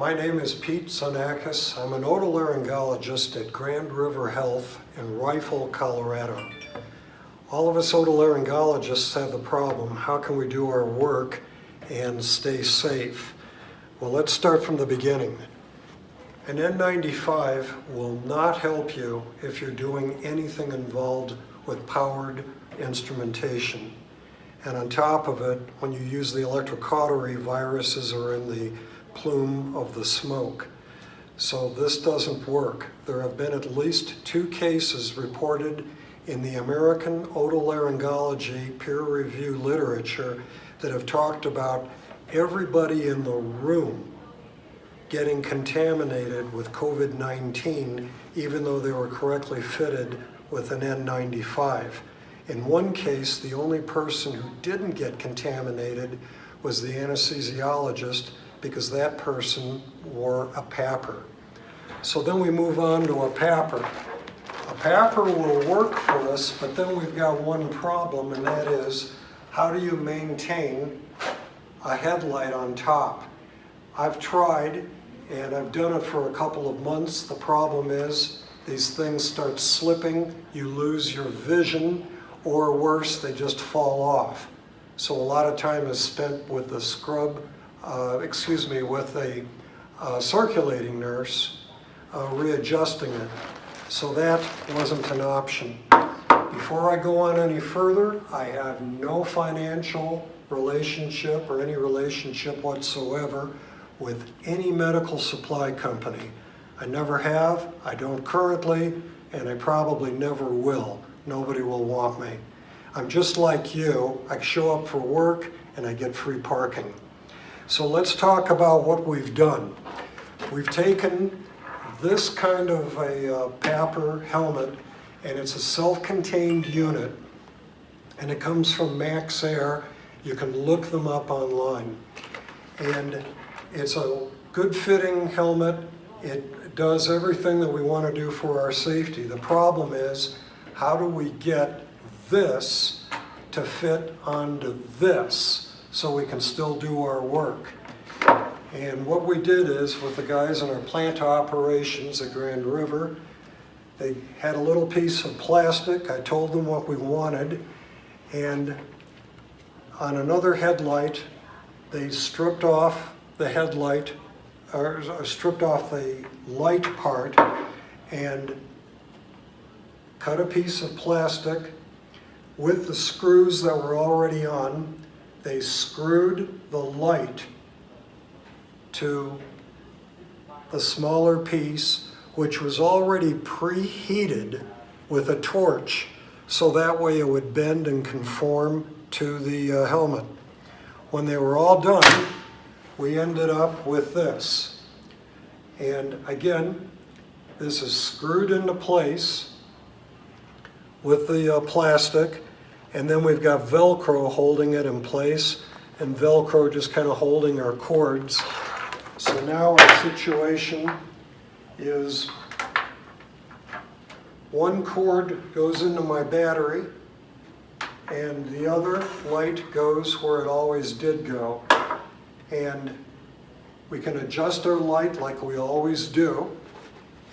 My name is Pete Zonakis. I'm an otolaryngologist at Grand River Health in Rifle, Colorado. All of us otolaryngologists have the problem, how can we do our work and stay safe? Well, let's start from the beginning. An N95 will not help you if you're doing anything involved with powered instrumentation. And on top of it, when you use the electrocautery, viruses are in the plume of the smoke. So this doesn't work. There have been at least 2 cases reported in the American Otolaryngology peer-reviewed literature that have talked about everybody in the room getting contaminated with COVID-19, even though they were correctly fitted with an N95. In one case, the only person who didn't get contaminated was the anesthesiologist, because that person wore a PAPR. So then we move on to a PAPR. A PAPR will work for us, but then we've got one problem, and that is, how do you maintain a headlight on top? I've tried, and I've done it for a couple of months. The problem is, these things start slipping, you lose your vision, or worse, they just fall off. So a lot of time is spent with the with a circulating nurse readjusting it. So that wasn't an option. Before I go on any further, I have no financial relationship or any relationship whatsoever with any medical supply company. I never have, I don't currently, and I probably never will. Nobody will want me. I'm just like you. I show up for work and I get free parking. So let's talk about what we've done. We've taken this kind of a PAPR helmet, and it's a self-contained unit, and it comes from Max Air. You can look them up online. And it's a good fitting helmet. It does everything that we want to do for our safety. The problem is, how do we get this to fit onto this so we can still do our work? And what we did is, with the guys in our plant operations at Grand River, they had a little piece of plastic. I told them what we wanted, and on another headlight, they stripped off the headlight, or stripped off the light part, and cut a piece of plastic with the screws that were already on. They screwed the light to the smaller piece, which was already preheated with a torch, so that way it would bend and conform to the helmet. When they were all done, we ended up with this. And again, this is screwed into place with the plastic, and then we've got Velcro holding it in place, and Velcro just kind of holding our cords. So now our situation is, one cord goes into my battery, and the other light goes where it always did go. And we can adjust our light like we always do,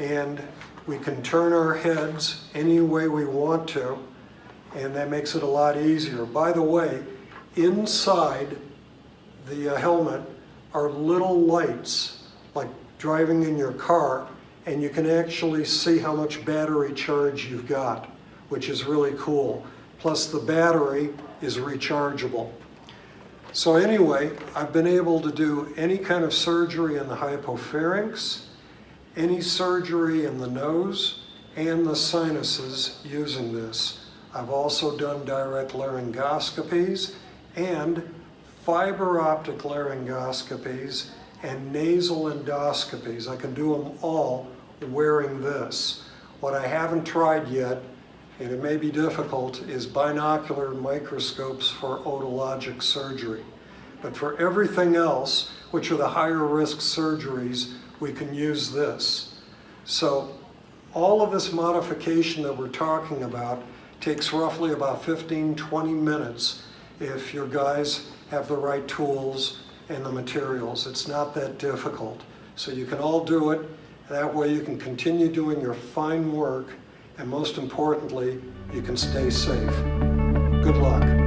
and we can turn our heads any way we want to, and that makes it a lot easier. By the way, inside the helmet are little lights, like driving in your car, and you can actually see how much battery charge you've got, which is really cool. Plus the battery is rechargeable. So anyway, I've been able to do any kind of surgery in the hypopharynx, any surgery in the nose and the sinuses using this. I've also done direct laryngoscopies and fiber optic laryngoscopies and nasal endoscopies. I can do them all wearing this. What I haven't tried yet, and it may be difficult, is binocular microscopes for otologic surgery. But for everything else, which are the higher risk surgeries, we can use this. So all of this modification that we're talking about takes roughly about 15-20 minutes if your guys have the right tools and the materials. It's not that difficult. So you can all do it. That way you can continue doing your fine work, and most importantly, you can stay safe. Good luck.